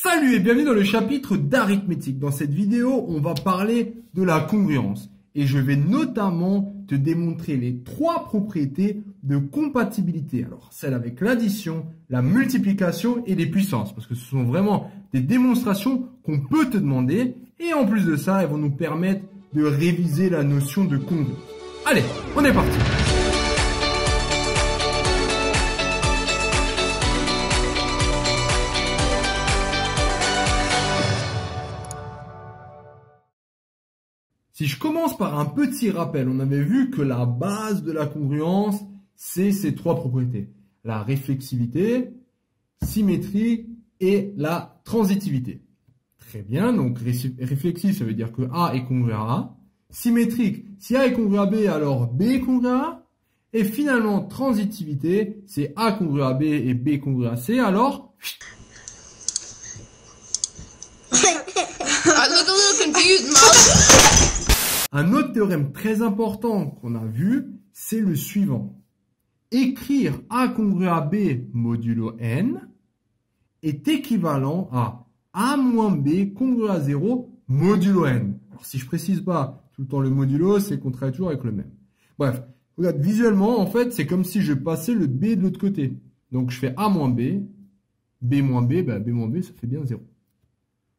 Salut et bienvenue dans le chapitre d'arithmétique. Dans cette vidéo, on va parler de la congruence. Et je vais notamment te démontrer les trois propriétés de compatibilité. Alors, celle avec l'addition, la multiplication et les puissances. Parce que ce sont vraiment des démonstrations qu'on peut te demander. Et en plus de ça, elles vont nous permettre de réviser la notion de congruence. Allez, on est parti! Si je commence par un petit rappel, on avait vu que la base de la congruence, c'est ces trois propriétés. La réflexivité, symétrie et la transitivité. Très bien, donc réflexive, ça veut dire que A est congru à A. Symétrique, si A est congru à B, alors B est congru à A. Et finalement, transitivité, c'est A congru à B et B congru à C, alors... Un autre théorème très important qu'on a vu, c'est le suivant. Écrire A congru à B modulo n est équivalent à A moins B congru à 0 modulo n. Alors si je précise pas tout le temps le modulo, c'est qu'on travaille toujours avec le même. Bref, regarde, visuellement, en fait, c'est comme si je passais le B de l'autre côté. Donc je fais A moins B, B moins B, B moins B, ça fait bien 0.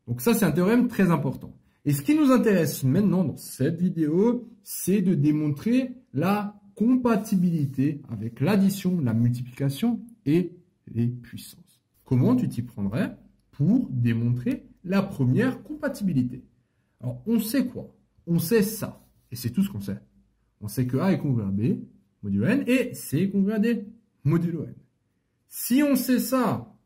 Donc ça, c'est un théorème très important. Et ce qui nous intéresse maintenant dans cette vidéo, c'est de démontrer la compatibilité avec l'addition, la multiplication et les puissances. Comment tu t'y prendrais pour démontrer la première compatibilité? Alors, on sait quoi? On sait ça. Et c'est tout ce qu'on sait. On sait que A est congru à B, modulo n, et C est congru à D, modulo n. Si on sait ça,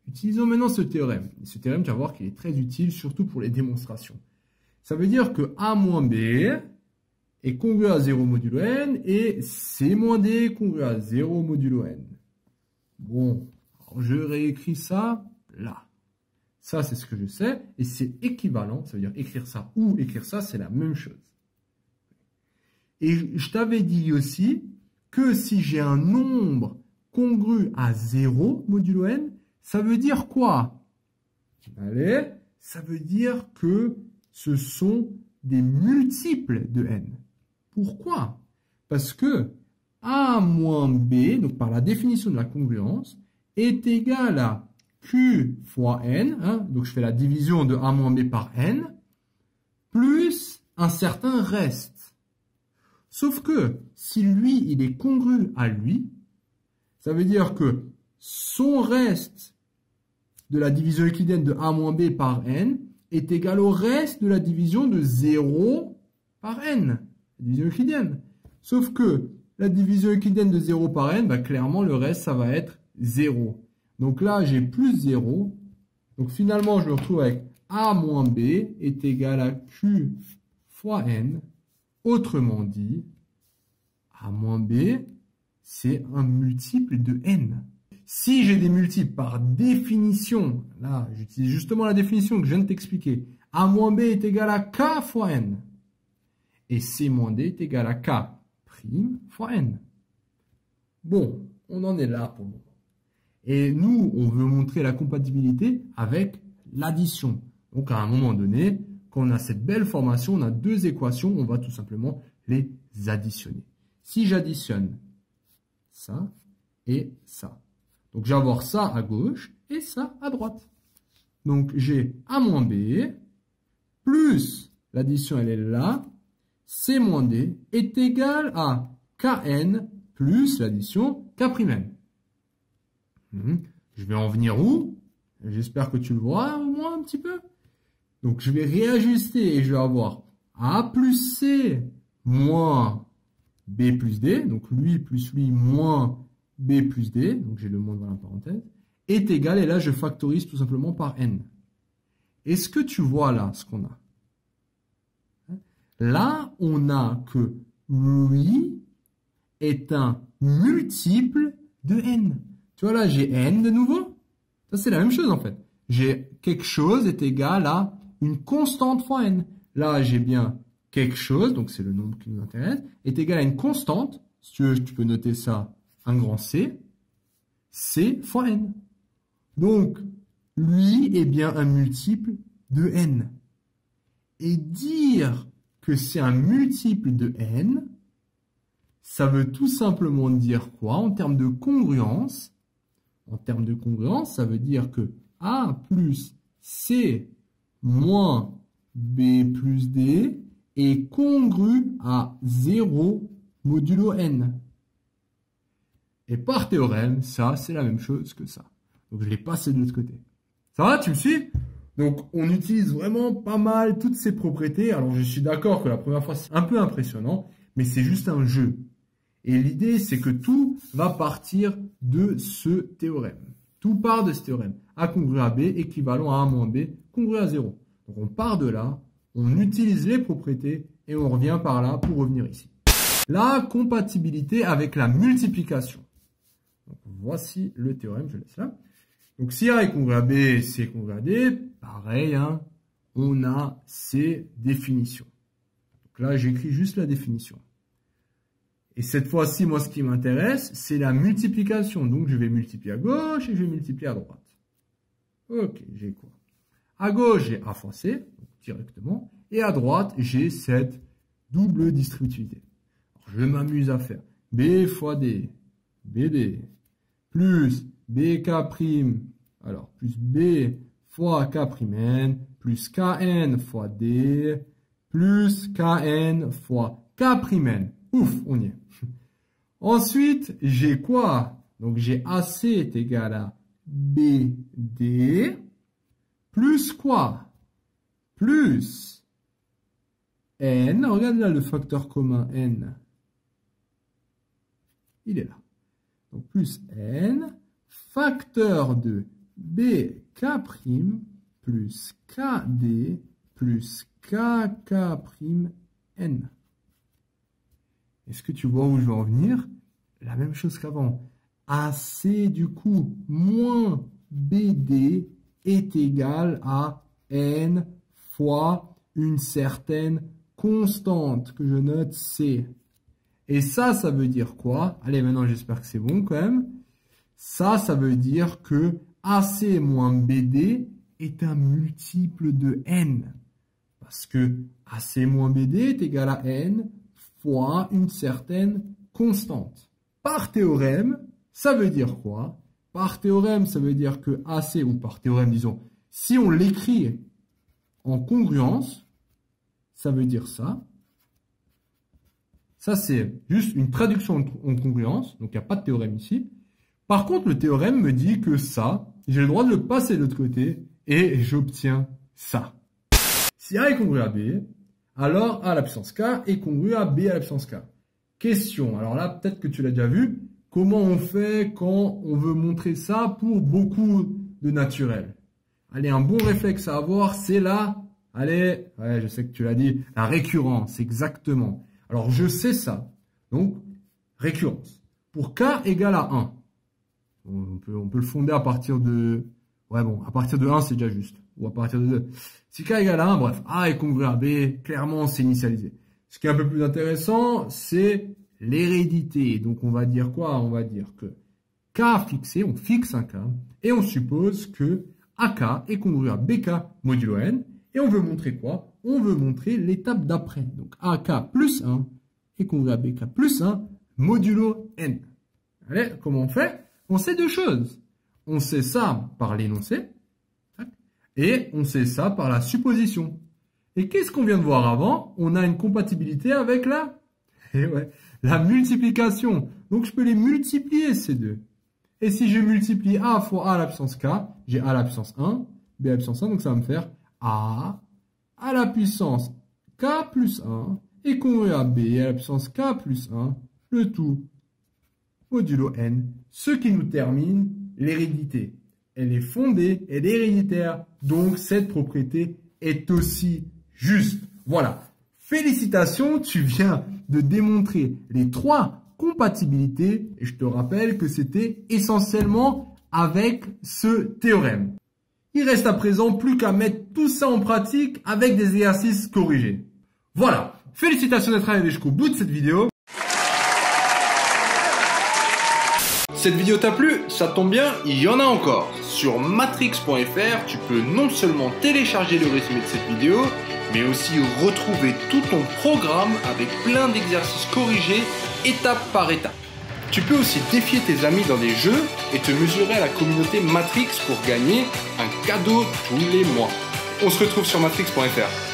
utilisons maintenant ce théorème. Et ce théorème, tu vas voir qu'il est très utile, surtout pour les démonstrations. Ça veut dire que A moins B est congru à 0 modulo n et C moins D est congru à 0 modulo n. Bon, alors je réécris ça là. Ça, c'est ce que je sais et c'est équivalent. Ça veut dire écrire ça ou écrire ça, c'est la même chose. Et je t'avais dit aussi que si j'ai un nombre congru à 0 modulo n, ça veut dire quoi? Allez, ça veut dire que ce sont des multiples de n. Pourquoi? Parce que A moins B, donc par la définition de la congruence, est égal à Q fois n, donc je fais la division de A moins B par n, plus un certain reste. Sauf que si lui, il est congru à lui, ça veut dire que son reste de la division euclidienne de A moins B par n est égal au reste de la division de 0 par n, la division euclidienne. Sauf que la division euclidienne de 0 par n, clairement, le reste, ça va être 0. Donc là, j'ai plus 0. Donc finalement, je me retrouve avec A moins B est égal à Q fois n. Autrement dit, A moins B, c'est un multiple de n. Si j'ai des multiples par définition, là, j'utilise justement la définition que je viens de t'expliquer. A moins B est égal à K fois N. Et C moins D est égal à K prime fois N. Bon, on en est là pour le moment. Et nous, on veut montrer la compatibilité avec l'addition. Donc, à un moment donné, quand on a cette belle formation, on a deux équations, on va tout simplement les additionner. Si j'additionne ça et ça, donc, je vais avoir ça à gauche et ça à droite. Donc, j'ai A moins B plus, l'addition elle est là, C moins D est égal à Kn plus l'addition K'N. Je vais en venir où? J'espère que tu le vois au moins un petit peu. Donc, je vais réajuster et je vais avoir A plus C moins B plus D, donc lui plus lui moins B plus D, donc j'ai le moins dans la parenthèse, est égal, et là je factorise tout simplement par n. Est-ce que tu vois là ce qu'on a? Là, on a que lui est un multiple de n. Tu vois là, j'ai n de nouveau. Ça c'est la même chose en fait. J'ai quelque chose est égal à une constante fois n. Là, j'ai bien quelque chose, donc c'est le nombre qui nous intéresse, est égal à une constante. Si tu veux, tu peux noter ça un grand C, C fois N. Donc, lui, est bien un multiple de n. Et dire que c'est un multiple de n, ça veut tout simplement dire quoi en termes de congruence? En termes de congruence, ça veut dire que A plus C moins B plus D est congru à 0 modulo n. Et par théorème, ça, c'est la même chose que ça. Donc, je l'ai passé de l'autre côté. Ça va, tu me suis? Donc, on utilise vraiment pas mal toutes ces propriétés. Alors, je suis d'accord que la première fois, c'est un peu impressionnant, mais c'est juste un jeu. Et l'idée, c'est que tout va partir de ce théorème. Tout part de ce théorème. A congru à B, équivalent à A moins B, congru à 0. Donc, on part de là, on utilise les propriétés et on revient par là pour revenir ici. La compatibilité avec la multiplication. Donc, voici le théorème, je laisse là. Donc, si A est congru à B, C est congru à D, pareil, hein, on a ces définitions. Donc là, j'écris juste la définition. Et cette fois-ci, moi, ce qui m'intéresse, c'est la multiplication. Donc, je vais multiplier à gauche et je vais multiplier à droite. Ok, j'ai quoi? À gauche, j'ai A fois C, directement. Et à droite, j'ai cette double distributivité. Alors, je m'amuse à faire B fois D, BD, plus BK', alors, plus B fois K'N, plus KN fois D, plus KN fois K'N. Ouf, on y est. Ensuite, j'ai quoi? Donc, j'ai AC est égal à BD, plus quoi? Plus N. Regarde là le facteur commun, N. Il est là. Donc, plus N, facteur de BK' plus KD plus KK'N. Est-ce que tu vois où je veux en venir? La même chose qu'avant. AC du coup moins BD est égal à N fois une certaine constante que je note C. Et ça veut dire quoi? Allez, maintenant j'espère que c'est bon quand même. Ça veut dire que AC moins BD est un multiple de N. Parce que AC moins BD est égal à N fois une certaine constante. Par théorème, ça veut dire quoi? Par théorème, ça veut dire que AC, ou par théorème, disons, si on l'écrit en congruence, ça veut dire ça. Ça, c'est juste une traduction en congruence, donc il n'y a pas de théorème ici. Par contre, le théorème me dit que ça, j'ai le droit de le passer de l'autre côté, et j'obtiens ça. Si A est congru à B, alors A à la puissance K est congru à B à la puissance K. Question, alors là, peut-être que tu l'as déjà vu, comment on fait quand on veut montrer ça pour beaucoup de naturel? Allez, un bon réflexe à avoir, c'est là, allez, ouais, je sais que tu l'as dit, la récurrence, exactement. Alors, je sais ça, donc, récurrence. Pour K égale à 1, on peut le fonder à partir de, ouais bon, à partir de 1, c'est déjà juste, ou à partir de 2. Si K égale à 1, bref, A est congru à B, clairement, c'est initialisé. Ce qui est un peu plus intéressant, c'est l'hérédité. Donc, on va dire quoi? On va dire que K fixé, on fixe un K, et on suppose que AK est congru à BK modulo N, et on veut montrer quoi? On veut montrer l'étape d'après. Donc, AK plus 1 est congru à BK plus 1 modulo N. Allez, comment on fait? On sait deux choses. On sait ça par l'énoncé, et on sait ça par la supposition. Et qu'est-ce qu'on vient de voir avant? On a une compatibilité avec la multiplication. Donc, je peux les multiplier, ces deux. Et si je multiplie A fois A à la puissance K, j'ai A à la puissance 1, B à la puissance 1, donc ça va me faire A à la puissance K plus 1 est congru à B à la puissance K plus 1, le tout modulo N, ce qui nous termine l'hérédité. Elle est fondée, elle est héréditaire, donc cette propriété est aussi juste. Voilà. Félicitations, tu viens de démontrer les 3 compatibilités. Et je te rappelle que c'était essentiellement avec ce théorème. Il reste à présent plus qu'à mettre tout ça en pratique avec des exercices corrigés. Voilà. Félicitations d'être arrivé jusqu'au bout de cette vidéo. Cette vidéo t'a plu? Ça tombe bien, il y en a encore. Sur matrix.fr, tu peux non seulement télécharger le résumé de cette vidéo, mais aussi retrouver tout ton programme avec plein d'exercices corrigés étape par étape. Tu peux aussi défier tes amis dans des jeux et te mesurer à la communauté Matrix pour gagner un cadeau tous les mois. On se retrouve sur matrix.fr.